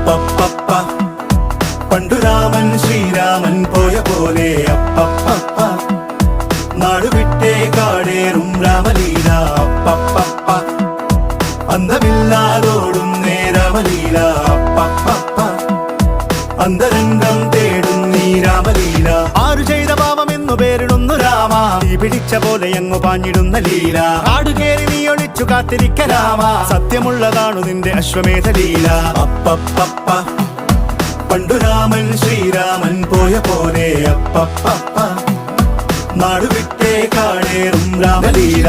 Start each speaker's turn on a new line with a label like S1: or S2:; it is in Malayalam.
S1: അപ്പപ്പപ്പ പണ്ടു രാമൻ ശ്രീരാമൻ പോയ പോലെ അപ്പപ്പപ്പ നാടുവിട്ടേ കാടേറും രാമലീല അപ്പപ്പപ്പ അന്തമില്ലാതോടും രാമലീല അപ്പപ്പപ്പ അന്തരംഗം തേടും നീ രാമലീല ആരു ചെയ്ത പാപമെന്നു പേരിടുന്നു രാമ തീ പിടിച്ച പോലെ എങ്ങു പാഞ്ഞിടുന്ന ലീല ആടുകേറി നീ ഒളിച്ചു കാത്തിരിക്ക രാമ സത്യമുള്ളതാണു നിന്റെ അശ്വമേധ ലീല അപ്പപ്പപ്പ പണ്ടു രാമൻ ശ്രീരാമൻ പോയ പോലെ അപ്പപ്പപ്പ നാടുവിട്ടേ കാടേറും രാമലീല